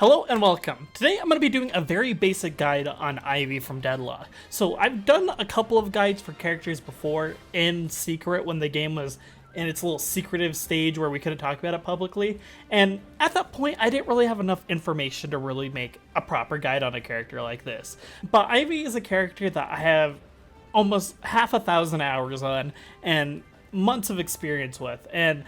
Hello and welcome. Today I'm going to be doing a very basic guide on Ivy from Deadlock. So I've done a couple of guides for characters before in secret when the game was in its little secretive stage where we couldn't talk about it publicly. And at that point I didn't really have enough information to really make a proper guide on a character like this. But Ivy is a character that I have almost half 1,000 hours on and months of experience with. And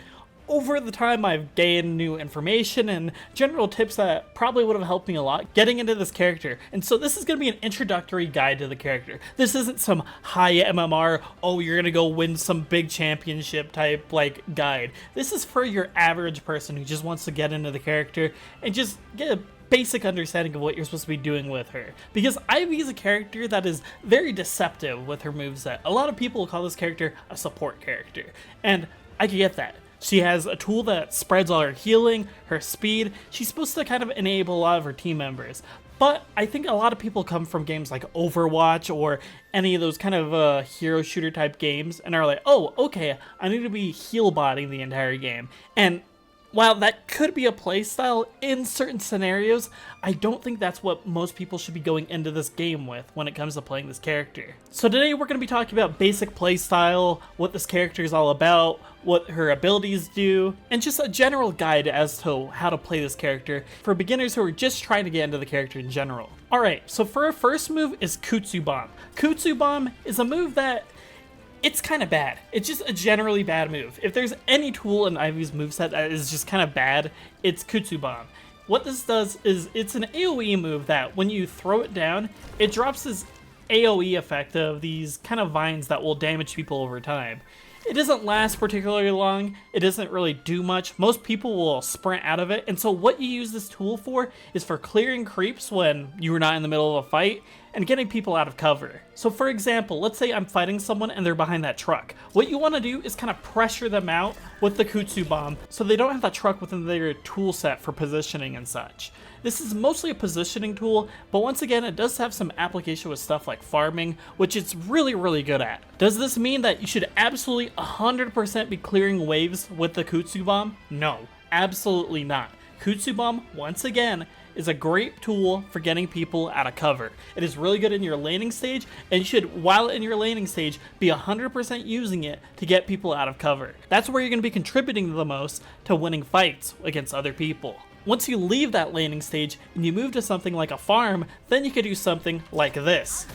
over the time, I've gained new information and general tips that probably would have helped me a lot getting into this character. And so this is going to be an introductory guide to the character. This isn't some high MMR, oh, you're going to go win some big championship type like guide. This is for your average person who just wants to get into the character and just get a basic understanding of what you're supposed to be doing with her. Because Ivy is a character that is very deceptive with her moveset. A lot of people will call this character a support character. And I can get that. She has a tool that spreads all her healing, her speed. She's supposed to kind of enable a lot of her team members. But I think a lot of people come from games like Overwatch or any of those kind of hero shooter type games and are like, oh, okay, I need to be heal botting the entire game. And while that could be a playstyle in certain scenarios, I don't think that's what most people should be going into this game with when it comes to playing this character. So today we're going to be talking about basic playstyle, what this character is all about, what her abilities do, and just a general guide as to how to play this character for beginners who are just trying to get into the character in general. Alright, so for our first move is Kudzu Bomb. Kudzu Bomb is a move that it's kind of bad. It's just a generally bad move. If there's any tool in Ivy's moveset that is just kind of bad, it's Kudzu Bomb. What this does is it's an AoE move that when you throw it down, it drops this AoE effect of these kind of vines that will damage people over time. It doesn't last particularly long, it doesn't really do much, most people will sprint out of it, and so what you use this tool for is for clearing creeps when you're not in the middle of a fight, and getting people out of cover. So for example, let's say I'm fighting someone and they're behind that truck. What you want to do is kind of pressure them out with the Kudzu Bomb so they don't have that truck within their tool set for positioning and such. This is mostly a positioning tool, but once again, it does have some application with stuff like farming, which it's really good at. Does this mean that you should absolutely 100% be clearing waves with the Kudzu Bomb? No, absolutely not. Kudzu Bomb, once again, is a great tool for getting people out of cover. It is really good in your laning stage, and you should, while in your laning stage, be 100% using it to get people out of cover. That's where you're going to be contributing the most to winning fights against other people. Once you leave that laning stage and you move to something like a farm, then you could do something like this.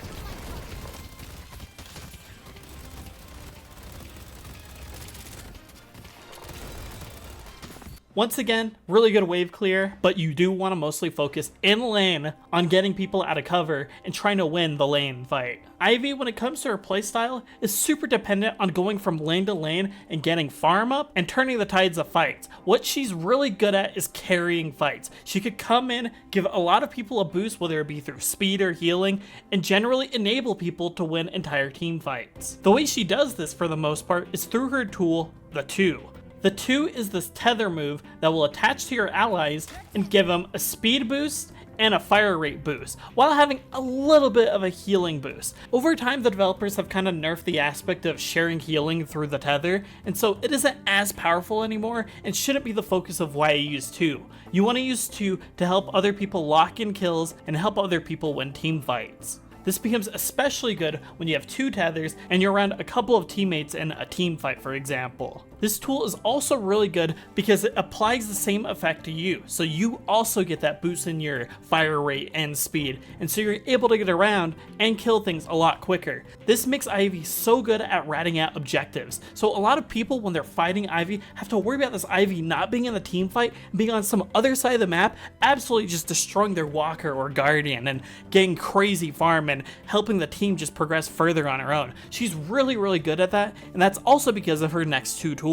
Once again, really good wave clear, but you do want to mostly focus in lane on getting people out of cover and trying to win the lane fight. Ivy, when it comes to her playstyle, is super dependent on going from lane to lane and getting farm up and turning the tides of fights. What she's really good at is carrying fights. She could come in, give a lot of people a boost, whether it be through speed or healing, and generally enable people to win entire team fights. The way she does this for the most part is through her tool, the 2. The 2 is this Tether move that will attach to your allies and give them a speed boost and a fire rate boost, while having a little bit of a healing boost. Over time, the developers have kind of nerfed the aspect of sharing healing through the Tether, and so it isn't as powerful anymore and shouldn't be the focus of why you use 2. You want to use 2 to help other people lock in kills and help other people win team fights. This becomes especially good when you have 2 tethers and you're around a couple of teammates in a team fight, for example. This tool is also really good because it applies the same effect to you, so you also get that boost in your fire rate and speed, and so you're able to get around and kill things a lot quicker. This makes Ivy so good at ratting out objectives, so a lot of people when they're fighting Ivy have to worry about this Ivy not being in the team fight, being on some other side of the map, absolutely just destroying their walker or guardian and getting crazy farm and helping the team just progress further on her own. She's really good at that, and that's also because of her next 2 tools.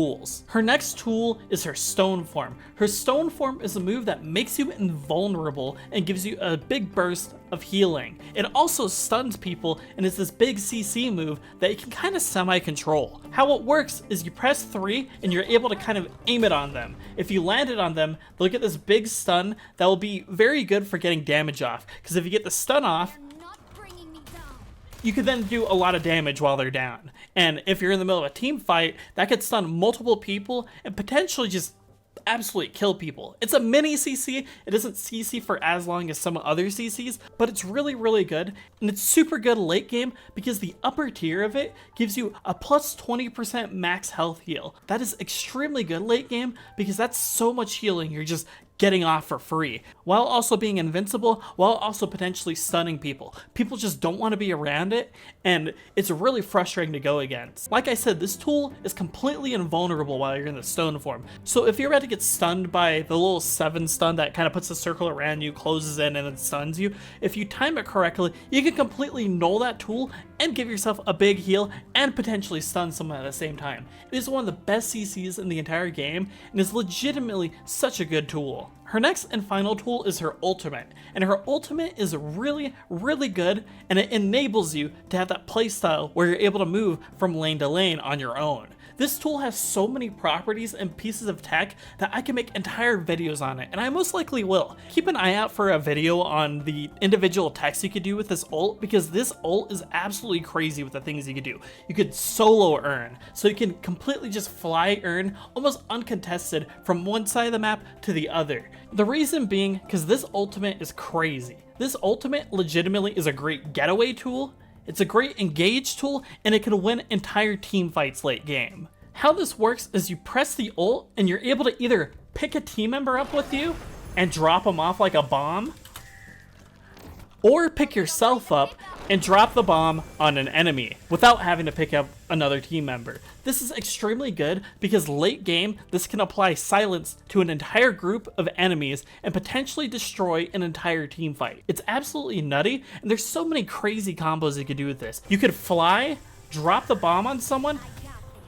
Her next tool is her Stone Form. Her Stone Form is a move that makes you invulnerable and gives you a big burst of healing. It also stuns people and is this big CC move that you can kind of semi-control. How it works is you press 3 and you're able to kind of aim it on them. If you land it on them, they'll get this big stun that will be very good for getting damage off, because if you get the stun off, you could then do a lot of damage while they're down. And if you're in the middle of a team fight, that could stun multiple people and potentially just absolutely kill people. It's a mini CC, it doesn't CC for as long as some other CCs, but it's really good, and it's super good late game because the upper tier of it gives you a plus 20% max health heal. That is extremely good late game because that's so much healing you're just getting off for free, while also being invincible, while also potentially stunning people. People just don't want to be around it, and it's really frustrating to go against. Like I said, this tool is completely invulnerable while you're in the stone form. So if you're about to get stunned by the little 7 stun that kind of puts a circle around you, closes in, and then stuns you, if you time it correctly, you can completely null that tool and give yourself a big heal and potentially stun someone at the same time. It is one of the best CCs in the entire game and is legitimately such a good tool. Her next and final tool is her ultimate, and her ultimate is really good, and it enables you to have that playstyle where you're able to move from lane to lane on your own. This tool has so many properties and pieces of tech that I can make entire videos on it, and I most likely will. Keep an eye out for a video on the individual techs you could do with this ult, because this ult is absolutely crazy with the things you could do. You could solo earn, so you can completely just fly earn almost uncontested from one side of the map to the other. The reason being, because this ultimate is crazy. This ultimate legitimately is a great getaway tool, it's a great engage tool, and it can win entire team fights late game. How this works is you press the ult and you're able to either pick a team member up with you and drop them off like a bomb, or pick yourself up and drop the bomb on an enemy without having to pick up another team member. This is extremely good because late game, this can apply silence to an entire group of enemies and potentially destroy an entire team fight. It's absolutely nutty, and there's so many crazy combos you could do with this. You could fly, drop the bomb on someone,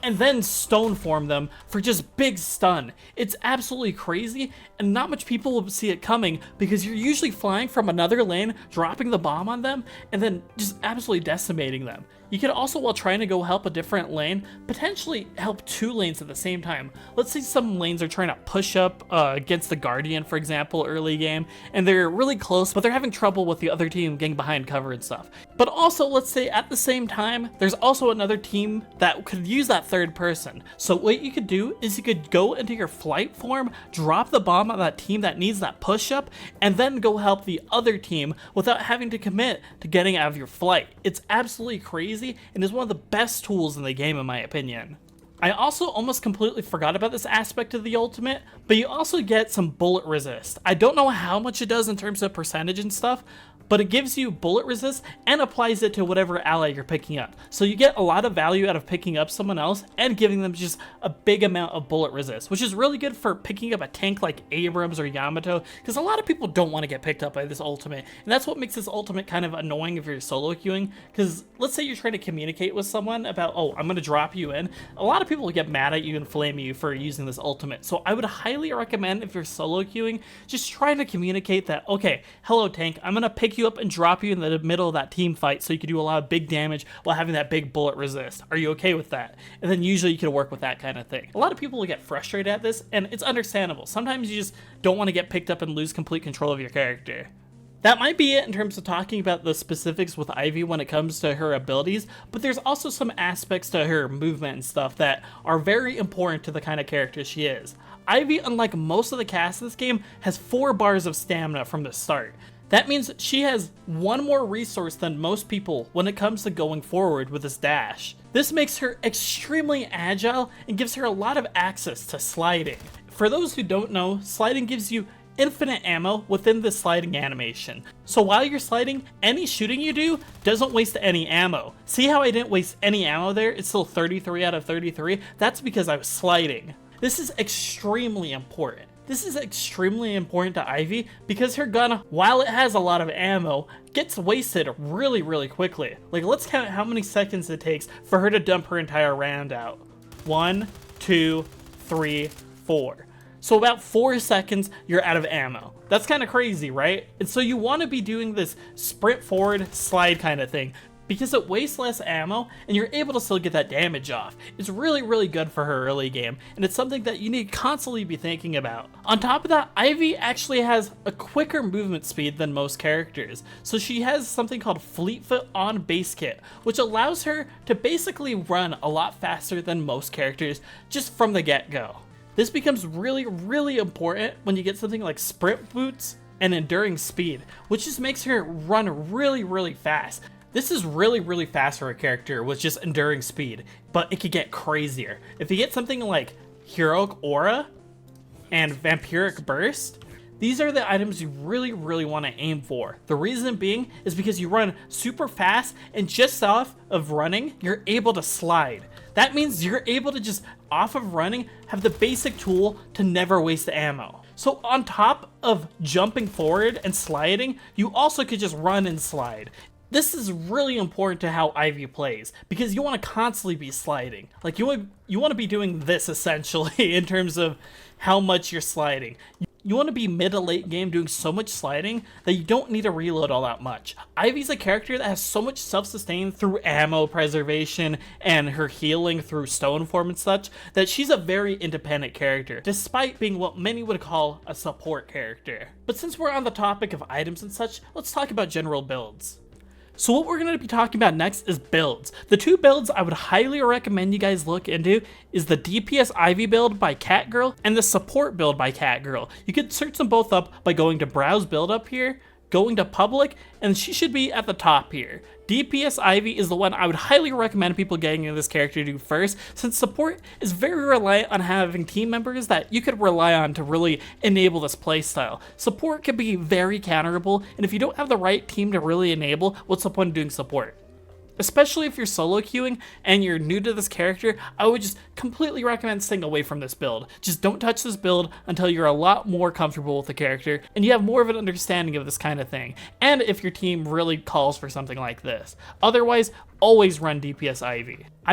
and then stone form them for just big stun. It's absolutely crazy, and not much people will see it coming because you're usually flying from another lane, dropping the bomb on them, and then just absolutely decimating them. You can also, while trying to go help a different lane, potentially help 2 lanes at the same time. Let's say some lanes are trying to push up against the Guardian, for example, early game, and they're really close, but they're having trouble with the other team getting behind cover and stuff. But also, let's say at the same time, there's also another team that could use that third person. So what you could do is you could go into your flight form, drop the bomb on that team that needs that push up, and then go help the other team without having to commit to getting out of your flight. It's absolutely crazy and is one of the best tools in the game in my opinion. I also almost completely forgot about this aspect of the ultimate, but you also get some bullet resist. I don't know how much it does in terms of percentage and stuff, but it gives you bullet resist and applies it to whatever ally you're picking up. So you get a lot of value out of picking up someone else and giving them just a big amount of bullet resist, which is really good for picking up a tank like Abrams or Yamato, because a lot of people don't want to get picked up by this ultimate, and that's what makes this ultimate kind of annoying if you're solo queuing, because let's say you're trying to communicate with someone about, oh, I'm going to drop you in. A lot of people will get mad at you and flame you for using this ultimate, so I would highly recommend if you're solo queuing, just trying to communicate that, okay, hello tank, I'm going to pick you up and drop you in the middle of that team fight so you can do a lot of big damage while having that big bullet resist. Are you okay with that? And then usually you can work with that kind of thing. A lot of people will get frustrated at this, and it's understandable. Sometimes you just don't want to get picked up and lose complete control of your character. That might be it in terms of talking about the specifics with Ivy when it comes to her abilities, but there's also some aspects to her movement and stuff that are very important to the kind of character she is. Ivy, unlike most of the cast of this game, has 4 bars of stamina from the start. That means she has 1 more resource than most people when it comes to going forward with this dash. This makes her extremely agile and gives her a lot of access to sliding. For those who don't know, sliding gives you infinite ammo within the sliding animation. So while you're sliding, any shooting you do doesn't waste any ammo. See how I didn't waste any ammo there? It's still 33 out of 33. That's because I was sliding. This is extremely important. This is extremely important to Ivy because her gun, while it has a lot of ammo, gets wasted really quickly. Like, let's count how many seconds it takes for her to dump her entire round out. 1, 2, 3, 4. So about 4 seconds, you're out of ammo. That's kind of crazy, right? And so you want to be doing this sprint forward, slide kind of thing, because it wastes less ammo and you're able to still get that damage off. It's really good for her early game, and it's something that you need to constantly be thinking about. On top of that, Ivy actually has a quicker movement speed than most characters. So she has something called Fleet Foot on base kit, which allows her to basically run a lot faster than most characters just from the get-go. This becomes really important when you get something like sprint boots and enduring speed, which just makes her run really fast. This is really fast for a character with just enduring speed, but it could get crazier. If you get something like Heroic Aura and Vampiric Burst, these are the items you really want to aim for. The reason being is because you run super fast, and just off of running, you're able to slide. That means you're able to just, off of running, have the basic tool to never waste the ammo. So on top of jumping forward and sliding, you also could just run and slide. This is really important to how Ivy plays, because you want to constantly be sliding. Like, you want to be doing this, essentially, in terms of how much you're sliding. You want to be mid to late game doing so much sliding that you don't need to reload all that much. Ivy's a character that has so much self-sustain through ammo preservation and her healing through stone form and such, that she's a very independent character, despite being what many would call a support character. But since we're on the topic of items and such, let's talk about general builds. So what we're going to be talking about next is builds. The two builds I would highly recommend you guys look into is the DPS Ivy build by Catgirl and the support build by Catgirl. You can search them both up by going to browse build up here, going to public, and she should be at the top here. DPS Ivy is the one I would highly recommend people getting into this character to do first, since support is very reliant on having team members that you could rely on to really enable this playstyle. Support can be very counterable, and if you don't have the right team to really enable, what's the point of doing support? Especially if you're solo queuing and you're new to this character, I would just completely recommend staying away from this build. Just don't touch this build until you're a lot more comfortable with the character and you have more of an understanding of this kind of thing, and if your team really calls for something like this. Otherwise, always run DPS Ivy. I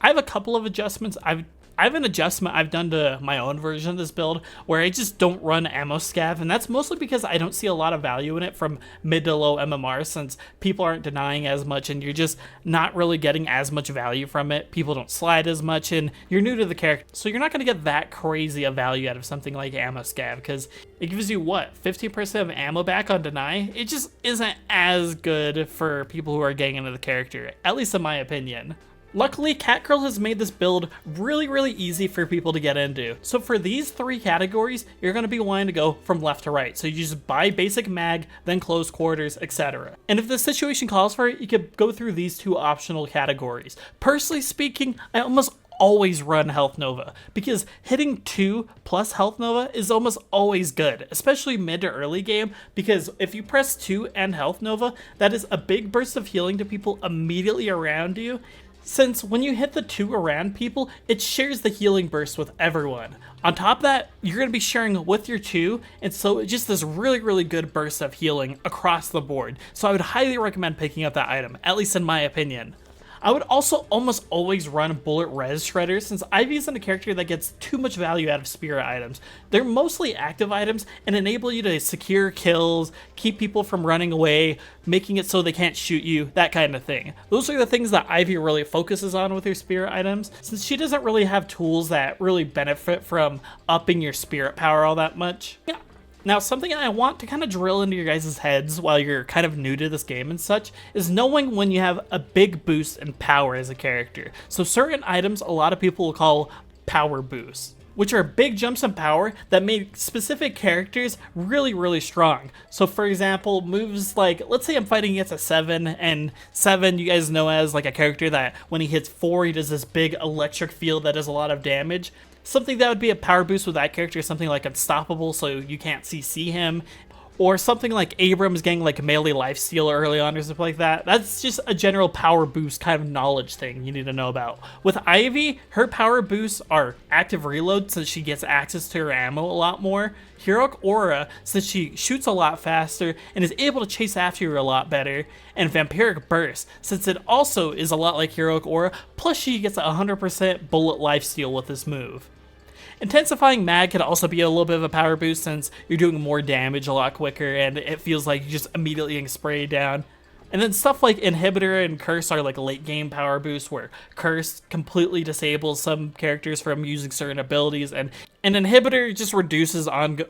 have a couple of adjustments. I have an adjustment I've done to my own version of this build where I just don't run ammo scav, and that's mostly because I don't see a lot of value in it from mid to low MMR, since people aren't denying as much and you're just not really getting as much value from it. People don't slide as much and you're new to the character, so you're not going to get that crazy of value out of something like ammo scav, because it gives you what, 15% of ammo back on deny? It just isn't as good for people who are getting into the character, at least in my opinion. Luckily, Catgirl has made this build really easy for people to get into. So for these three categories, you're going to be wanting to go from left to right. So you just buy basic mag, then close quarters, etc. And if the situation calls for it, you could go through these two optional categories. Personally speaking, I almost always run Health Nova, because hitting 2+ Health Nova is almost always good, especially mid to early game, because if you press 2 and Health Nova, that is a big burst of healing to people immediately around you, since when you hit the 2 around people, it shares the healing burst with everyone. On top of that, you're going to be sharing with your 2, and so it's just this really good burst of healing across the board. So I would highly recommend picking up that item, at least in my opinion. I would also almost always run Bullet Res Shredders, since Ivy isn't a character that gets too much value out of spirit items. They're mostly active items and enable you to secure kills, keep people from running away, making it so they can't shoot you, that kind of thing. Those are the things that Ivy really focuses on with her spirit items, since she doesn't really have tools that really benefit from upping your spirit power all that much. Yeah. Now, something I want to kind of drill into your guys' heads while you're kind of new to this game and such is knowing when you have a big boost in power as a character. So certain items a lot of people will call power boosts, which are big jumps in power that make specific characters really strong. So for example, moves like, let's say I'm fighting against a 7, and 7 you guys know as like a character that when he hits 4, he does this big electric field that does a lot of damage. Something that would be a power boost with that character is something like Unstoppable, so you can't CC him. Or something like Abrams getting like melee lifesteal early on or something like that. That's just a general power boost kind of knowledge thing you need to know about. With Ivy, her power boosts are active reload, since she gets access to her ammo a lot more. Heroic Aura, since she shoots a lot faster and is able to chase after you a lot better. And Vampiric Burst, since it also is a lot like Heroic Aura, plus she gets 100% bullet lifesteal with this move. Intensifying mag can also be a little bit of a power boost, since you're doing more damage a lot quicker and it feels like you're just immediately getting sprayed down. And then stuff like Inhibitor and Curse are like late game power boosts, where Curse completely disables some characters from using certain abilities, and Inhibitor just reduces the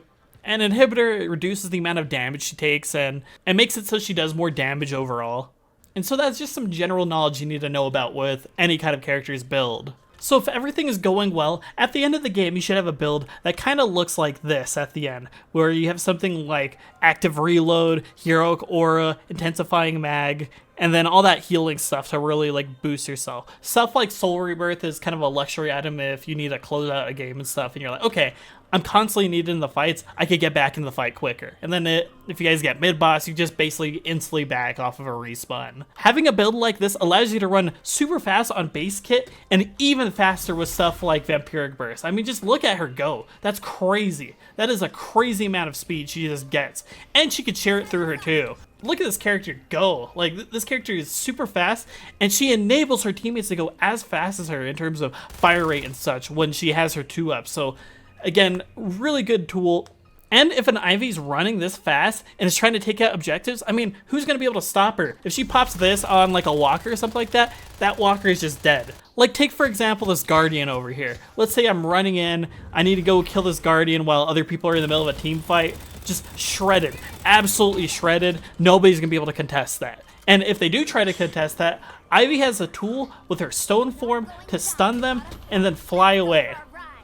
amount of damage she takes and makes it so she does more damage overall. And so that's just some general knowledge you need to know about with any kind of character's build. So if everything is going well, at the end of the game, you should have a build that kind of looks like this at the end, where you have something like active reload, heroic aura, intensifying mag, and then all that healing stuff to really like boost yourself. Stuff like soul rebirth is kind of a luxury item if you need to close out a game and stuff, and you're like, okay, I'm constantly needed in the fights, I could get back in the fight quicker. And then if you guys get mid-boss, you just basically instantly back off of a respawn. Having a build like this allows you to run super fast on base kit and even faster with stuff like Vampiric Burst. I mean, just look at her go. That's crazy. That is a crazy amount of speed she just gets. And she could share it through her too. Look at this character go. Like, this character is super fast, and she enables her teammates to go as fast as her in terms of fire rate and such when she has her 2-up. So again, really good tool. And if an Ivy's running this fast and is trying to take out objectives, I mean, who's going to be able to stop her? If she pops this on like a walker or something like that, that walker is just dead. Like, take for example this Guardian over here. Let's say I'm running in, I need to go kill this Guardian while other people are in the middle of a team fight. Just shredded, absolutely shredded. Nobody's going to be able to contest that. And if they do try to contest that, Ivy has a tool with her stone form to stun them and then fly away.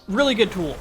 Really good tool.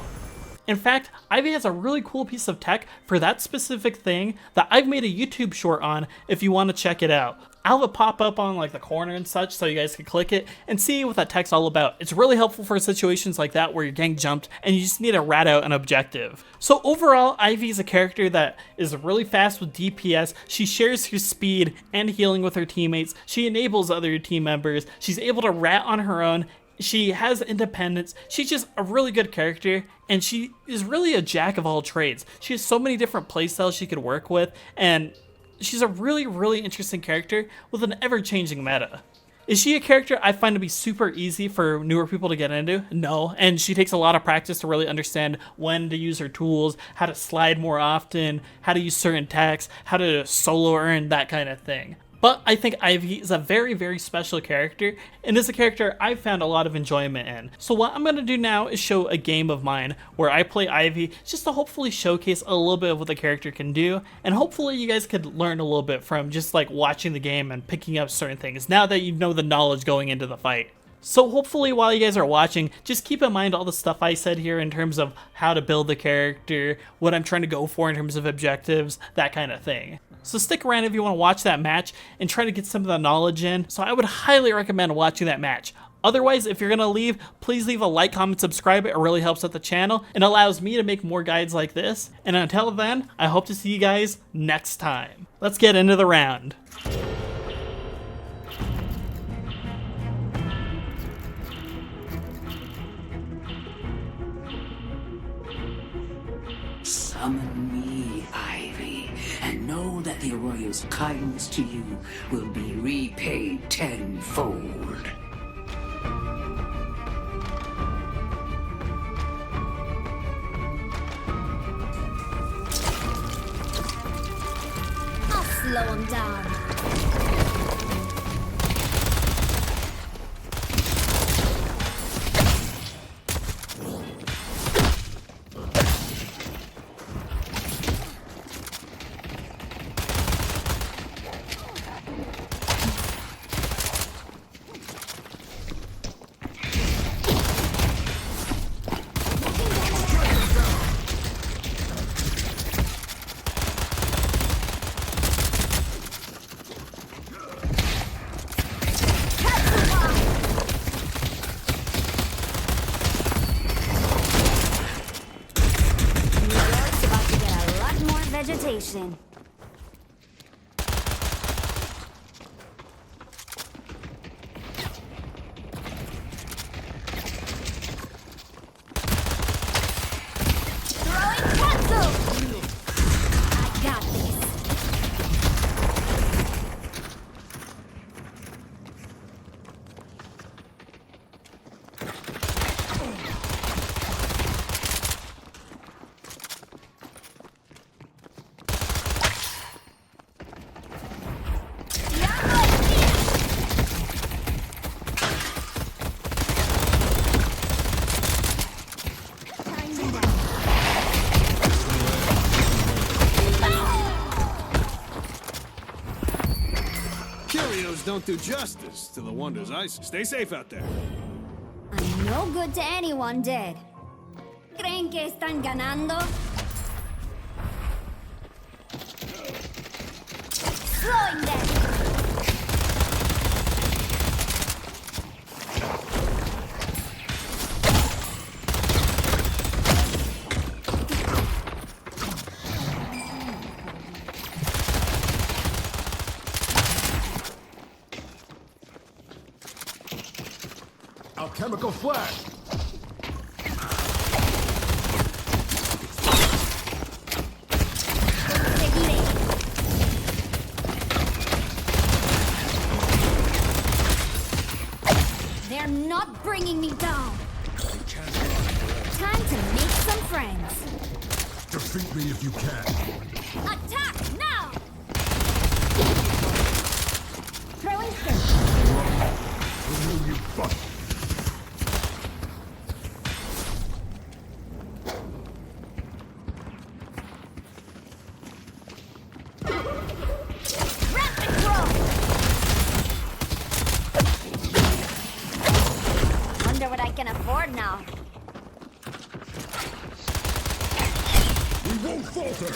In fact, Ivy has a really cool piece of tech for that specific thing that I've made a YouTube short on if you want to check it out. I'll have it pop up on like the corner and such so you guys can click it and see what that tech's all about. It's really helpful for situations like that where you're getting jumped and you just need to rat out an objective. So overall, Ivy is a character that is really fast with DPS. She shares her speed and healing with her teammates. She enables other team members. She's able to rat on her own. She has independence. She's just a really good character, and she is really a jack of all trades. She has so many different playstyles she could work with, and she's a really, really interesting character with an ever-changing meta. Is she a character I find to be super easy for newer people to get into? No, and she takes a lot of practice to really understand when to use her tools, how to slide more often, how to use certain attacks, how to solo earn, that kind of thing. But I think Ivy is a very, very special character, and is a character I've found a lot of enjoyment in. So what I'm going to do now is show a game of mine where I play Ivy just to hopefully showcase a little bit of what the character can do, and hopefully you guys could learn a little bit from just like watching the game and picking up certain things now that you know the knowledge going into the fight. So hopefully while you guys are watching, just keep in mind all the stuff I said here in terms of how to build the character, what I'm trying to go for in terms of objectives, that kind of thing. So stick around if you want to watch that match and try to get some of the knowledge in. So I would highly recommend watching that match. Otherwise, if you're going to leave, please leave a like, comment, subscribe. It really helps out the channel and allows me to make more guides like this. And until then, I hope to see you guys next time. Let's get into the round. Summon me, Ivy, and know that the Arroyo's kindness to you will be repaid tenfold. I'll slow him down. Vegetation. Throwing Kudzu! I got this. Curios don't do justice to the wonders I see. Stay safe out there. I'm No good to anyone dead. ¿Creen que están ganando? Slowing them! Alchemical flash! Seguiré. They're not bringing me down. Time to make some friends. Defeat me if you can. Attack now! Throwing stick. Remove you fuck. Rapid throw! Wonder what I can afford now. We won't falter!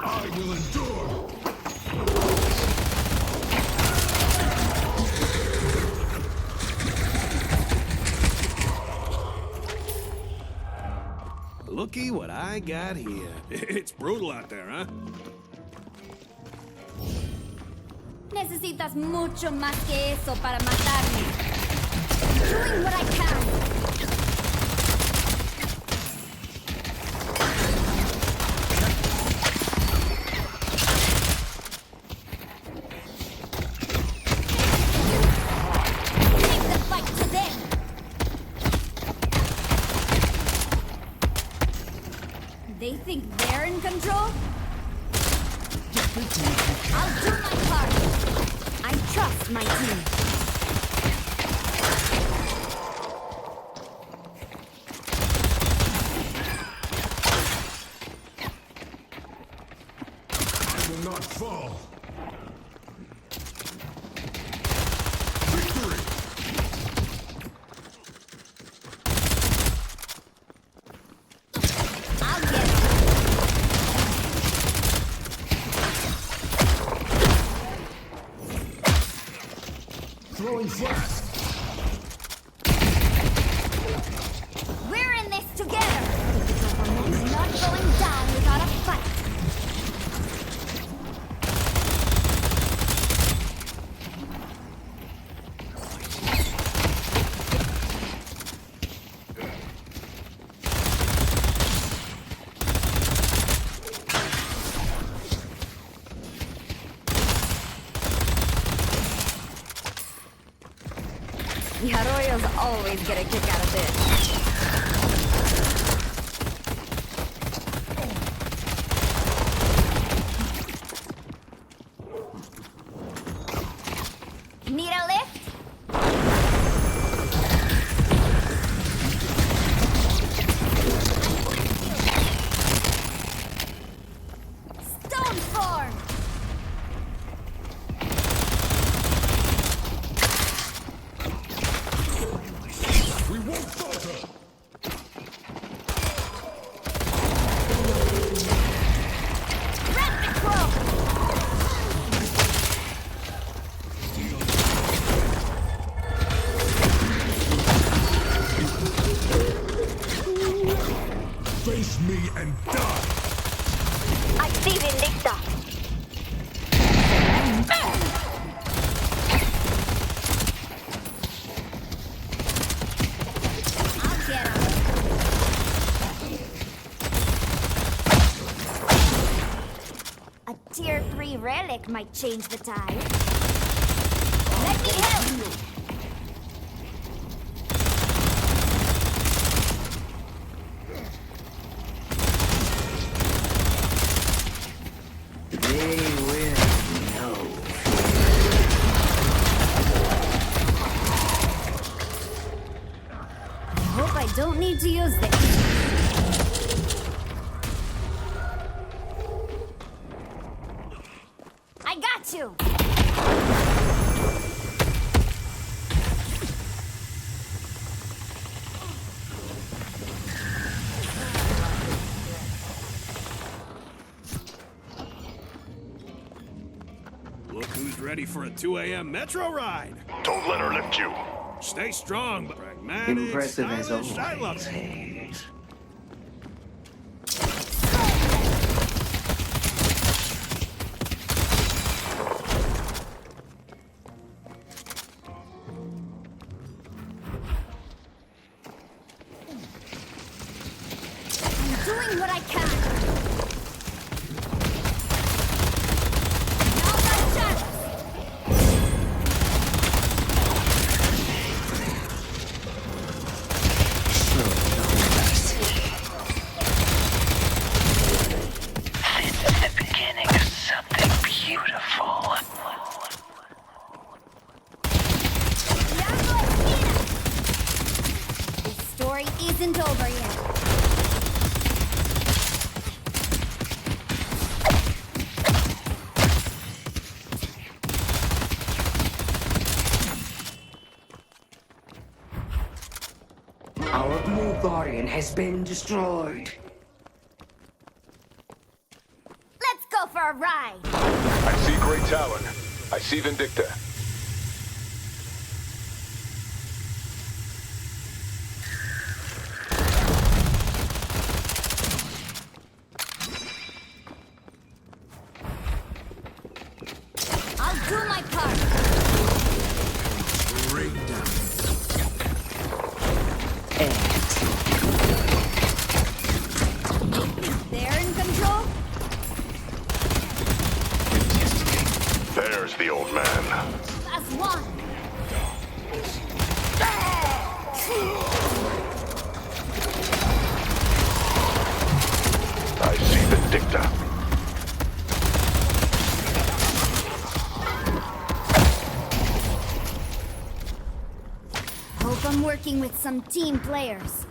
I will endure! Looky what I got here. It's brutal out there, huh? Necesitas mucho más que eso para matarme. Doing what I can. Take the fight to them. They think they're in control? I'll do my part. I trust my team. I will not fall! Victory! I'll get it. Throwing flash! We're in this together. It's not going down without a fight. The Arroyos always get a kick out of this. Need a lift? Stone form! We won't falter! Rapid throw! Face me and die! Activen lista. I'll get him. A tier 3 relic might change the tide. Let me help! They will know. I hope I don't need to use this. ready for a 2 a.m. metro ride. Don't let her lift you. Stay strong, but pragmatic, Impressive as stylish. I love always, it. Hayes. I'm doing what I can. Now my shadows. The beginning of something beautiful. Diablo Espina. This story isn't over yet. Our blue guardian has been destroyed. Let's go for a ride. I see Great Talon. I see Vindicta. I'll do my part. Rain down. They're in control. There's the old man. As one. I see Vindicta. Hope I'm working with some team players.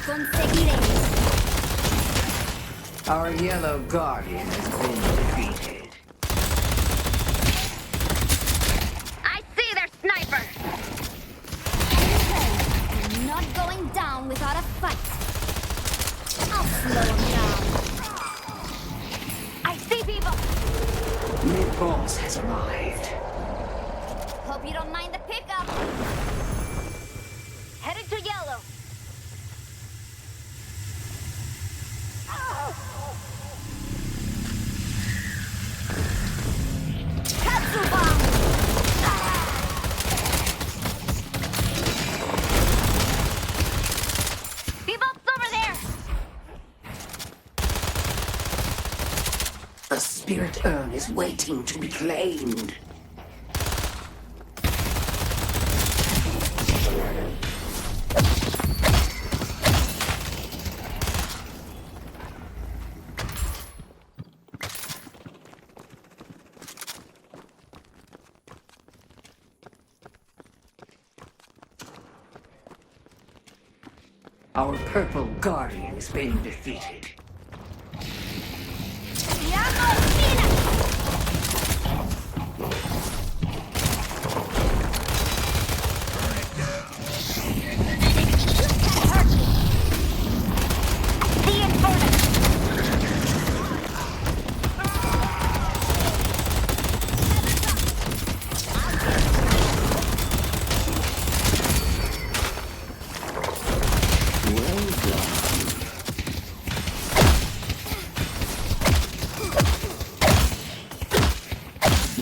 Conseguiré. Our yellow guardian has been defeated. I see their sniper. I'm not going down without a fight. I'll slow him down. I see people. Mid-boss has arrived. Hope you don't mind the pickup. Headed to yellow. Kudzu Bomb. Bebop's over there. The spirit urn is waiting to be claimed. Our purple guardian has been defeated. Diablo Espina. Hurt me. The Inferno. Well done.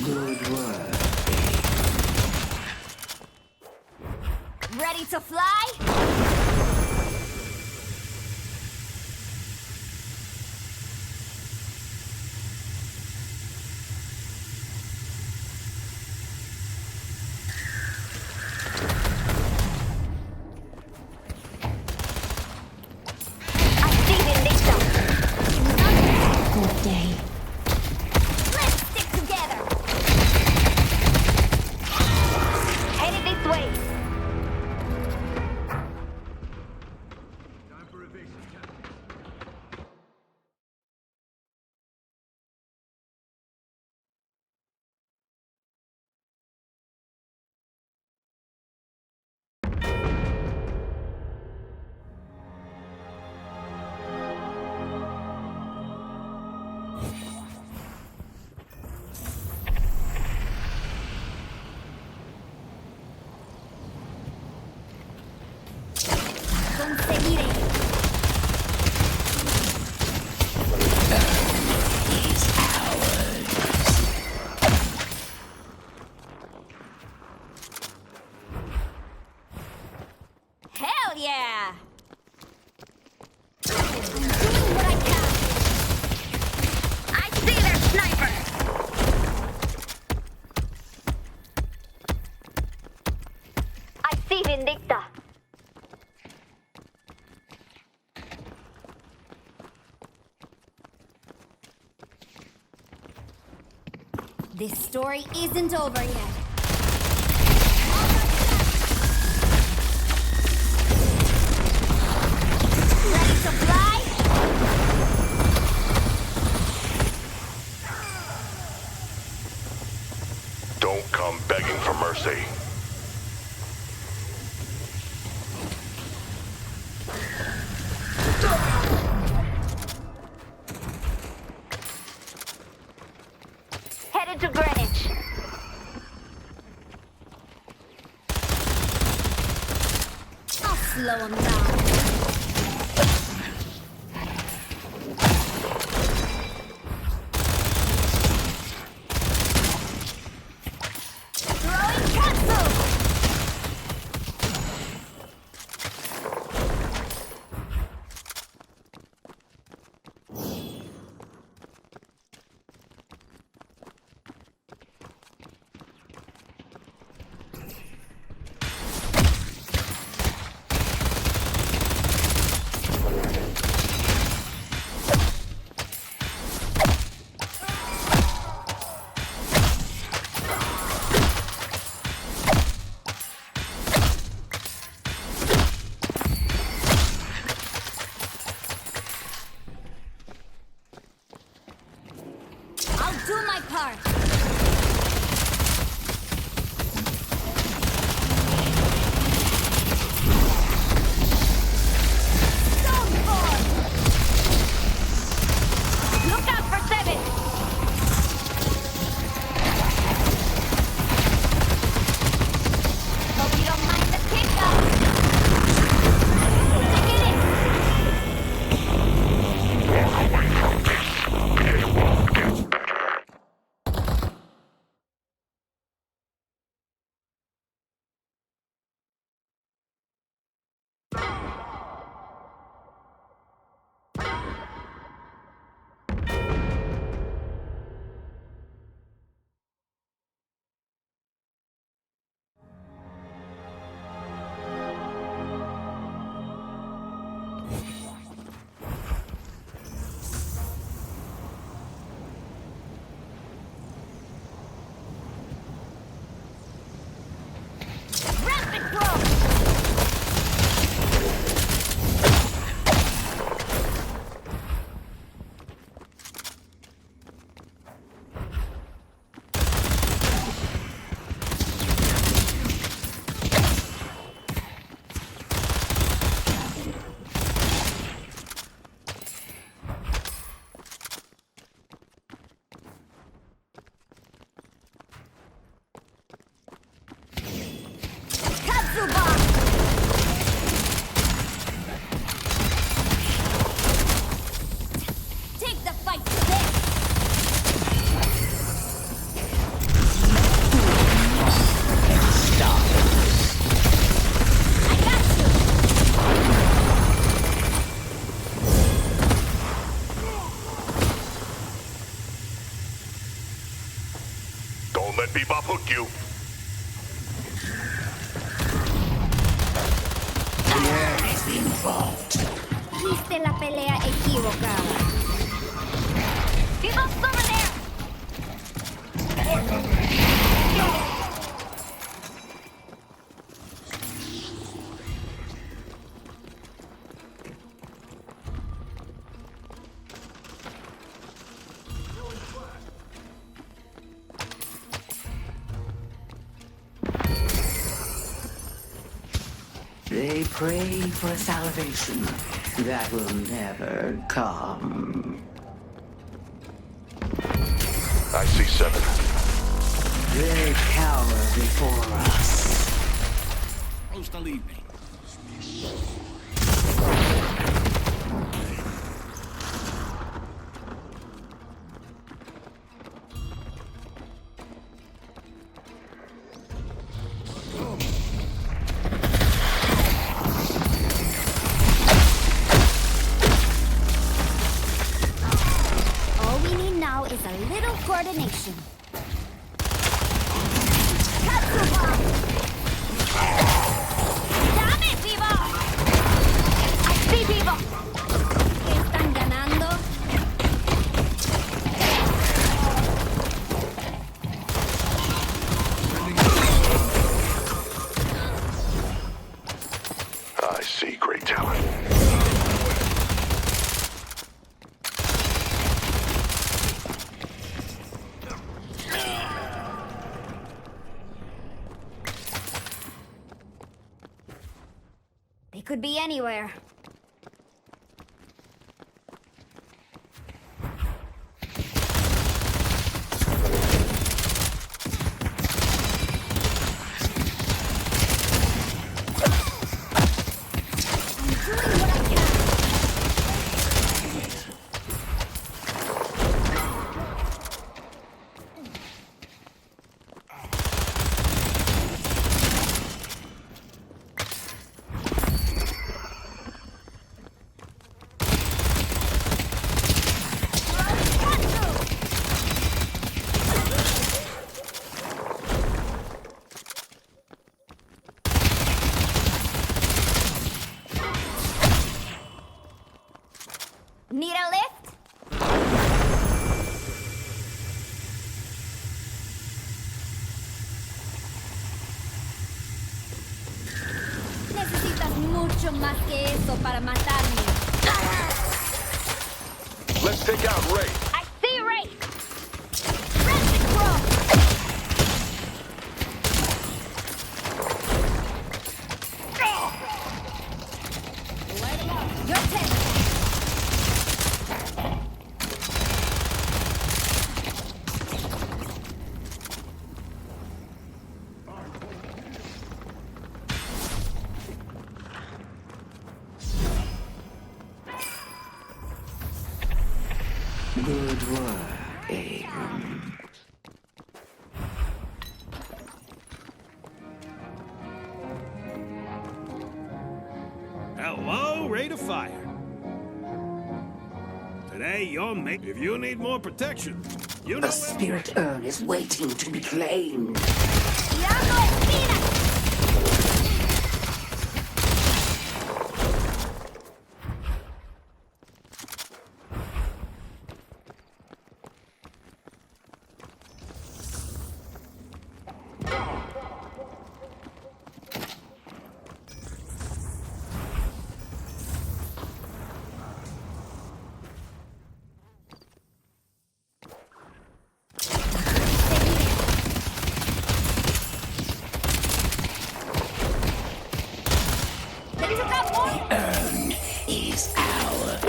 Good work. Ready to fly? I see Vindicta. Another good day. Let's stick together. Headed this way. This story isn't over yet. Ready to fly? Don't come begging for mercy. Headed to Greenwich. I'll slow him down. Throwing Kudzu! I'll do my part. Stoneford! Look out for Seven! Hope you don't mind the pickup. Look at it! Walk away from this. It won't get better. Rapid throw! Kudzu Bomb! Take the fight to this! I got you! Don't let Bebop hook you. Viste la pelea equivocada. Bebop's over there! They pray for salvation that will never come. I see 7. They cower before us. Supposed to leave me. All we need now is a little coordination. Kudzu Bomb! Damn it, Vivo! I see Vivo! ¿Qué están ganando? could be anywhere. Need a lift? Necesitas mucho más que eso para matarme. Let's take out Ray. I see Ray! Resting rope! Light him up. Your Tether. Good work, Abram. Hello, rate of fire. Today, you're mate. If you need more protection, you know The spirit urn is waiting to be claimed. ¡Tirando espinas! They took out more? Urn is ours.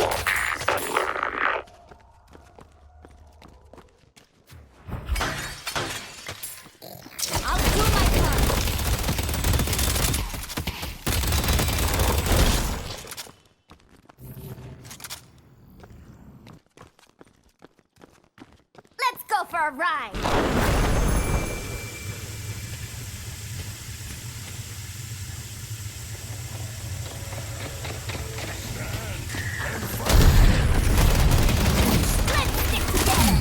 I'll do my part. Let's go for a ride. Let's stick together.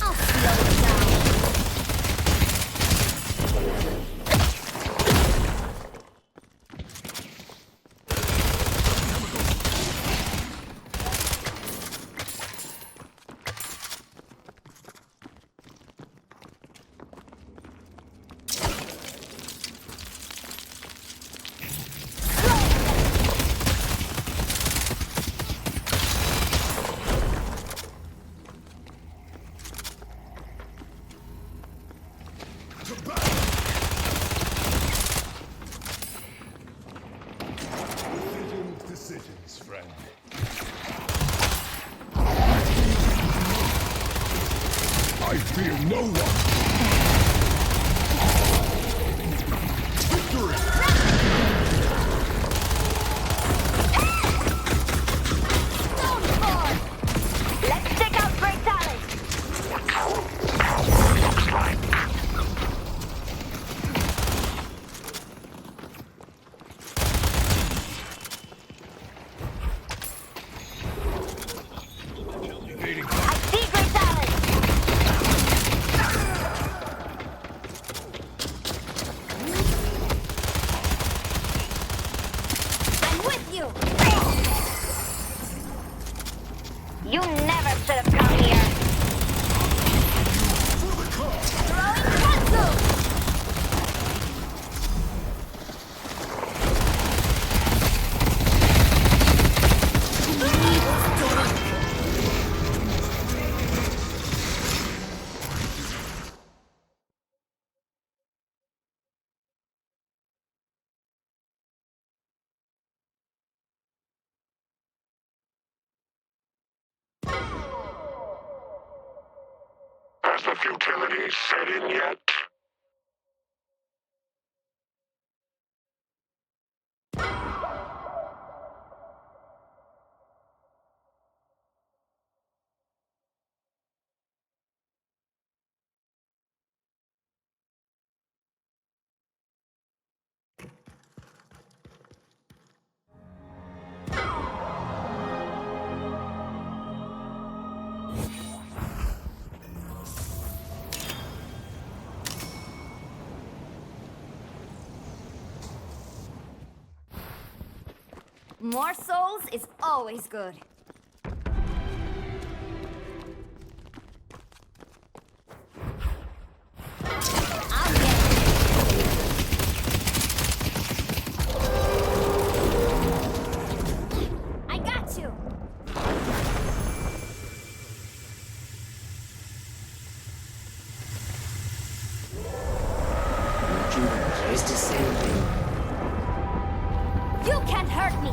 I'll slow it down. Decisions, friend. I fear no one. Victory! StoneCoRyan! Let's take out great talent. Evading I see great talent. for futility set in yet? More souls is always good. I'll get it. I got you. Yunkjardd is descending. You can't hurt me.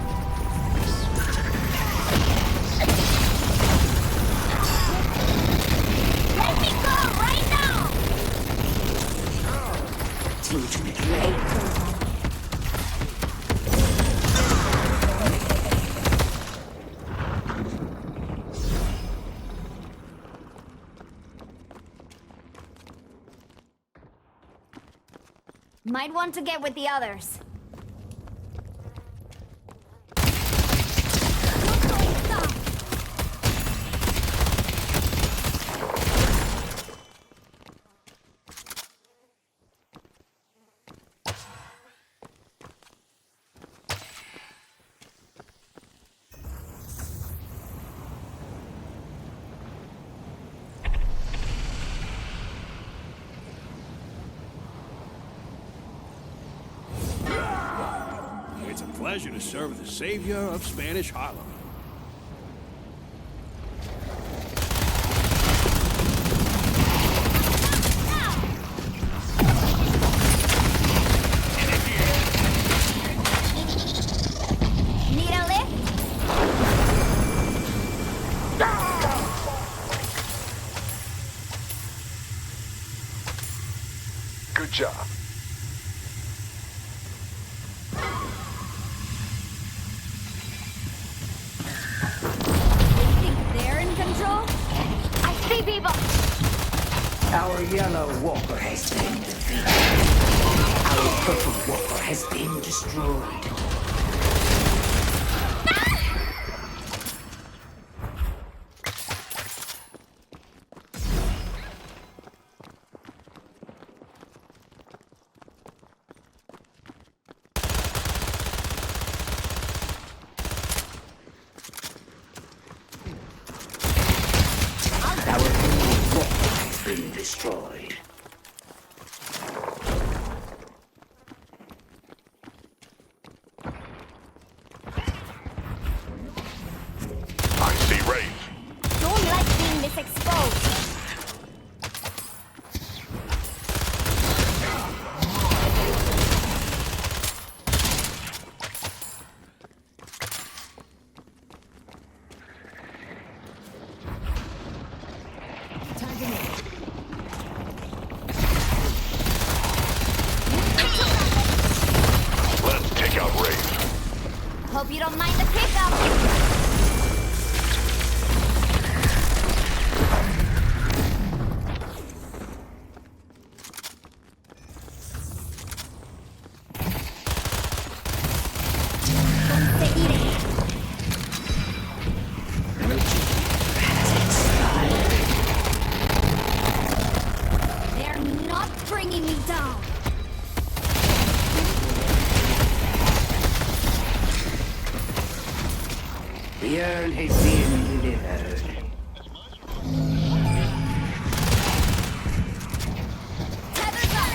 Let me go right now. Teach me later. Might want to get with the others. It's a pleasure to serve the savior of Spanish Harlem. Need a lift? Good job. They're in control? I see people! Our yellow walker has been defeated. Our purple walker has been destroyed. Our purple walker has been destroyed. I see Wraith. Don't like being this exposed. Let's take out Wraith. Hope you don't mind the pickup. Conseguiré. They're not bringing me down. The urn has been delivered. Tether's up.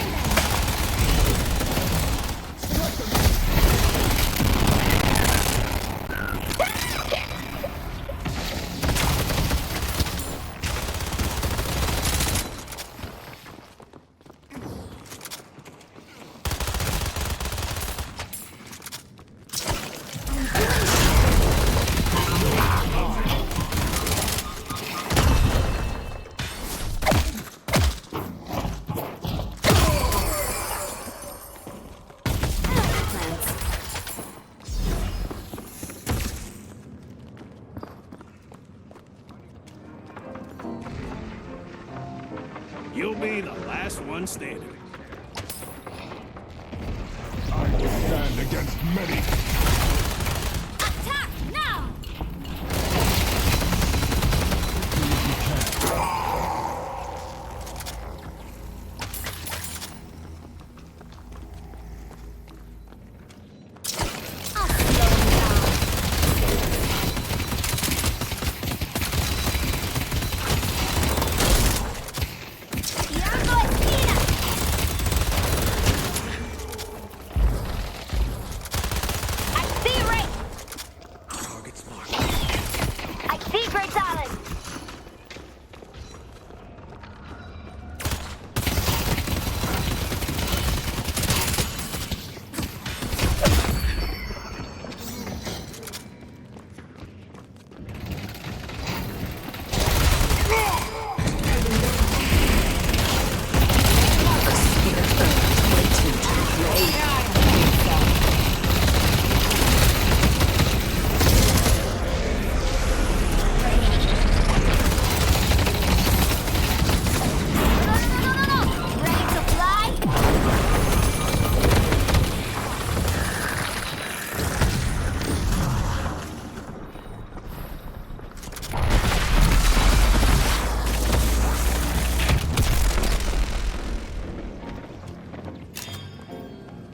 You'll be the last one standing. I will stand against many. Attack now! I'll slow him down. Yango esquina! I see Ray! Target's marked. I see Great Talent! The spirit earth waiting to play. No! Ready to fly?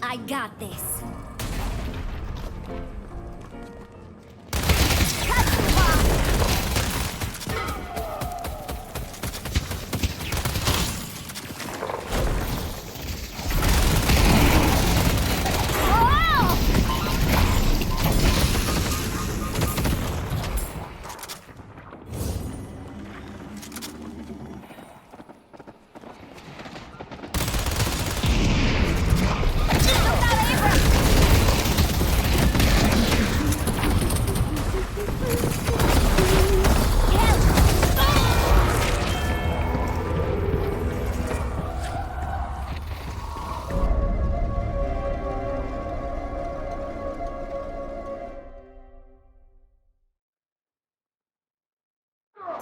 I got this. Kudzu Bomb! Oh!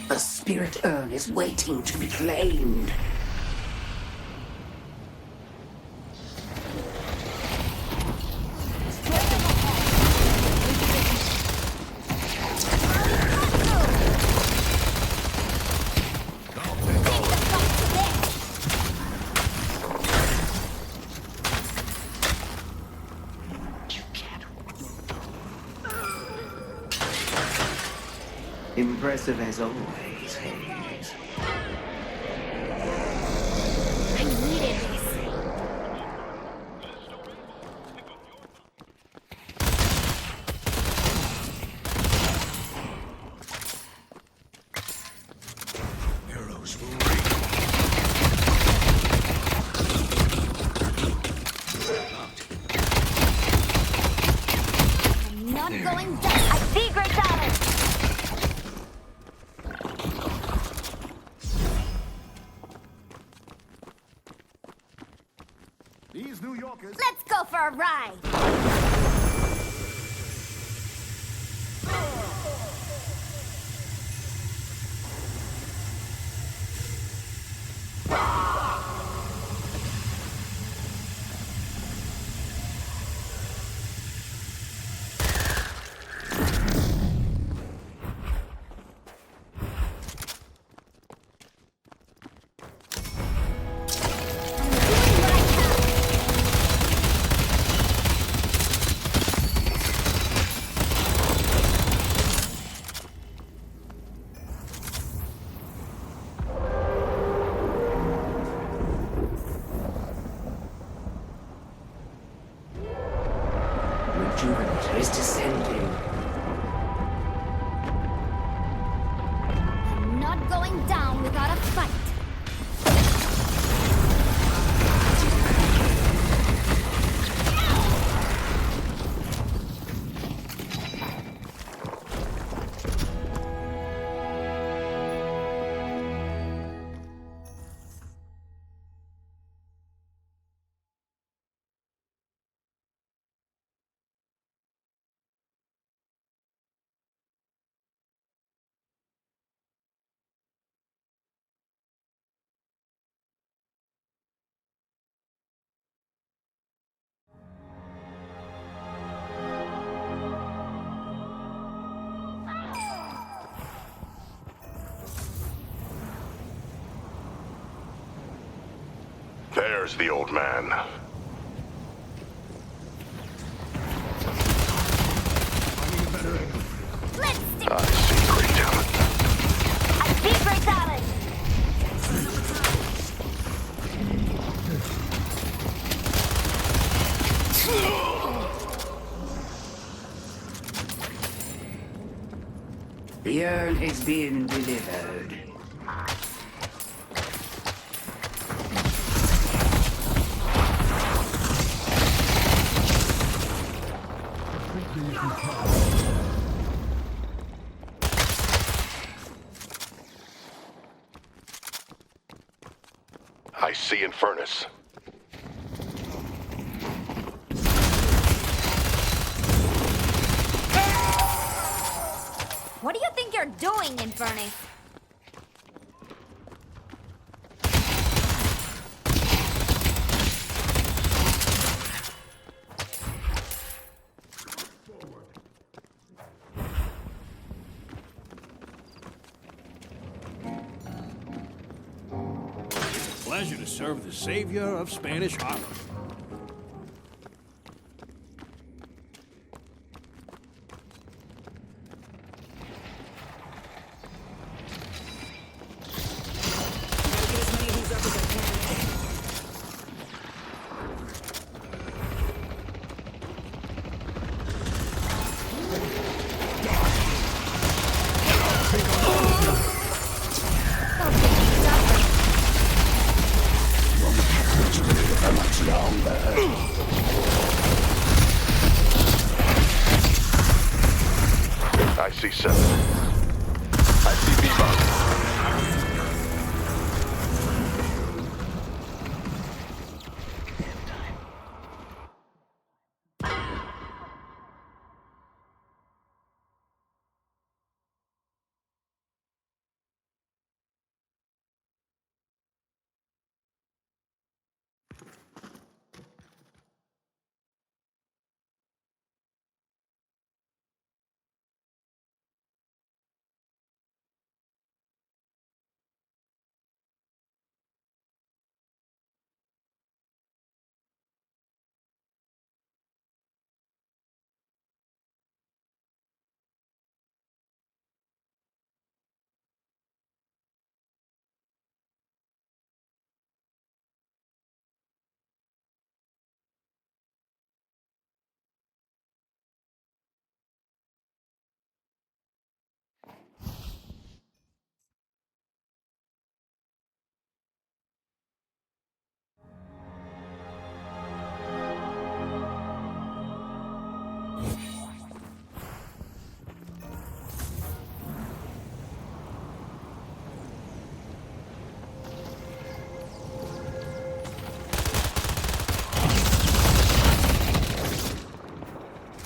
The spirit urn is waiting to be claimed. Impressive as always, Hayes. I needed this. Arrows will ring. I'm not going down. I see Great Talent! These New Yorkers. Let's go for a ride! I'm doing what I can. going down without a fight. There's the old man. Let's stick. I see great talent. I see great talent. The urn is being delivered. I see in furnace. What do you think you're doing, Infernus? Pleasure to serve the savior of Spanish Harlem. I see 7. I see B-bomb.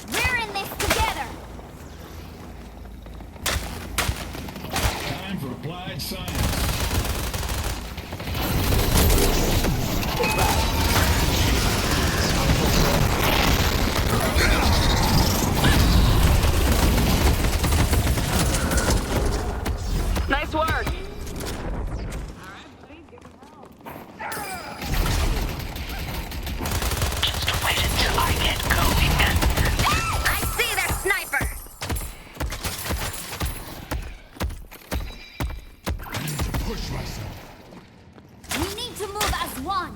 We're in this together. Time for applied science. Nice work. Just wait until I get going. I see their sniper. Push myself. We need to move as one.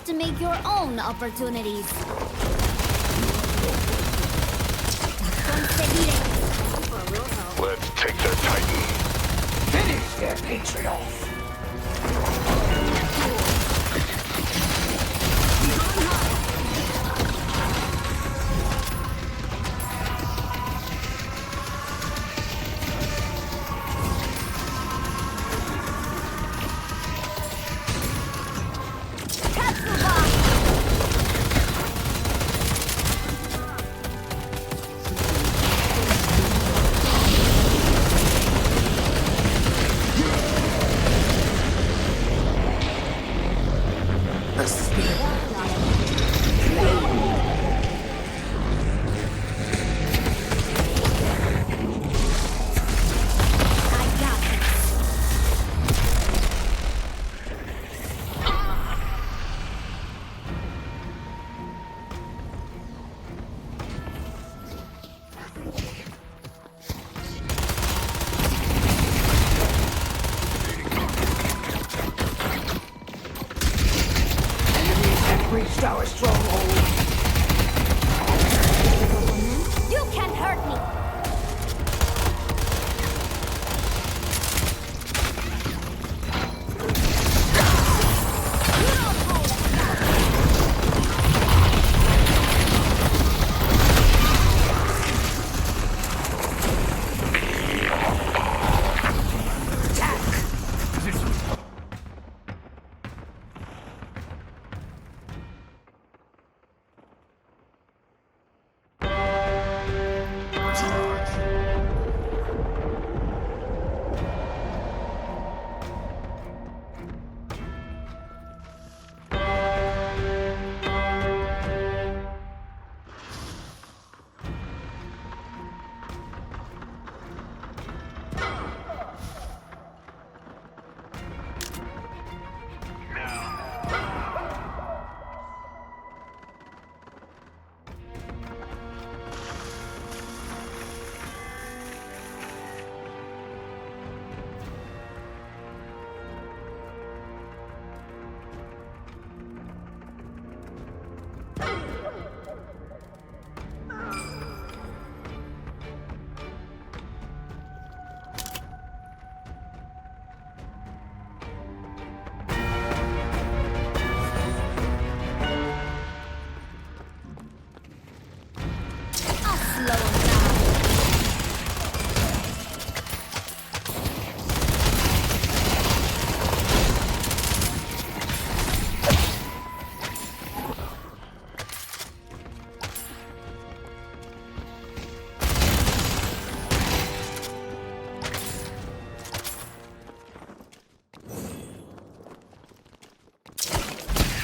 have to make your own opportunities. Let's take their Titan. Finish their Patriot. Kudzu Bomb! The speed. I got this. Enemies have reached our stronghold. You can't hurt me. I'll slow him down.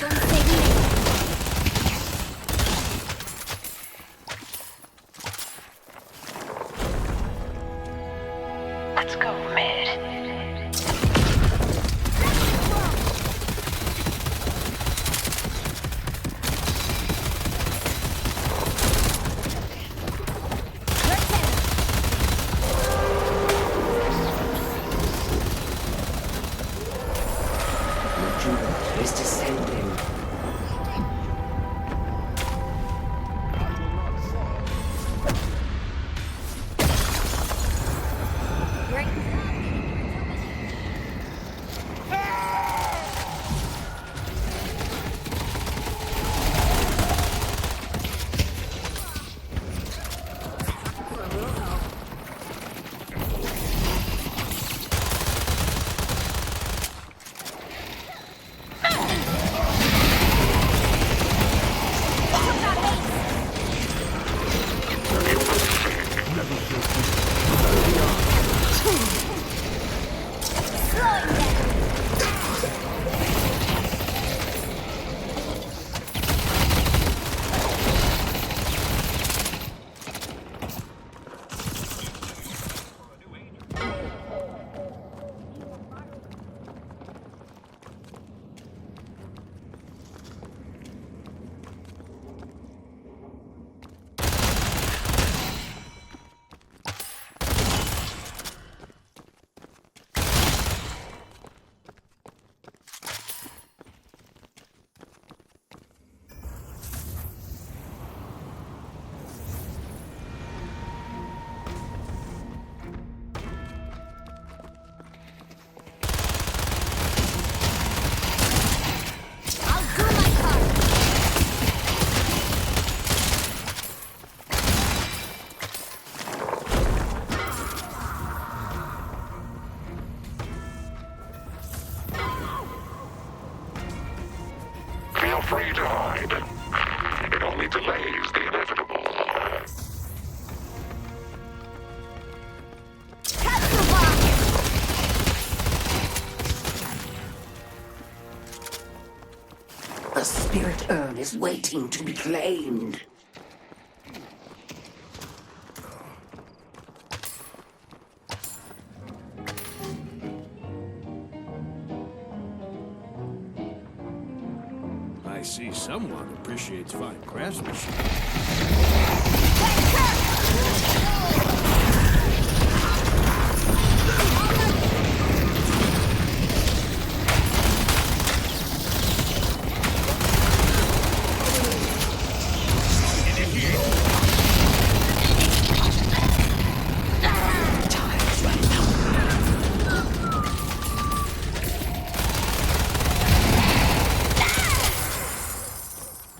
Conseguiré. Let's go mid. Yunkjardd is descending. Feel free to hide. It only delays the inevitable. Kudzu Bomb! The spirit urn is waiting to be claimed. I see someone appreciates fine craftsmanship.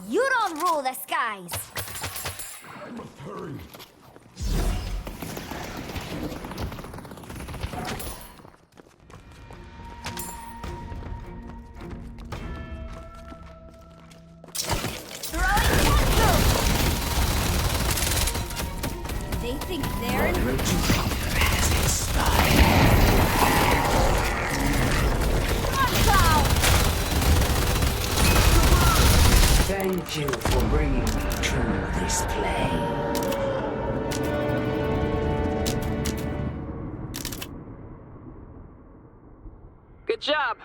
You don't rule the skies! Hurry. Throwing Kudzu! They think they're in... Road to conquer has expired. One cloud! Thank you for bringing me to this plane. Good job.